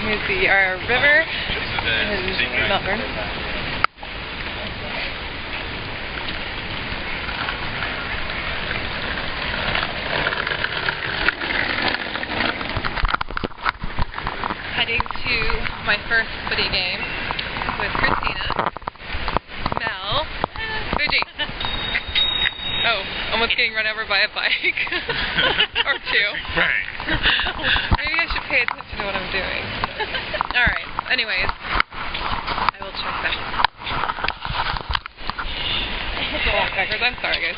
Here's the river in Melbourne. Heading to my first footy game with Christina, Mel, and Fuji. Oh, almost getting run over by a bike. Or two. Bang. Maybe I should pay attention to what I'm doing. Alright, anyways, I will check back. I'm sorry, guys.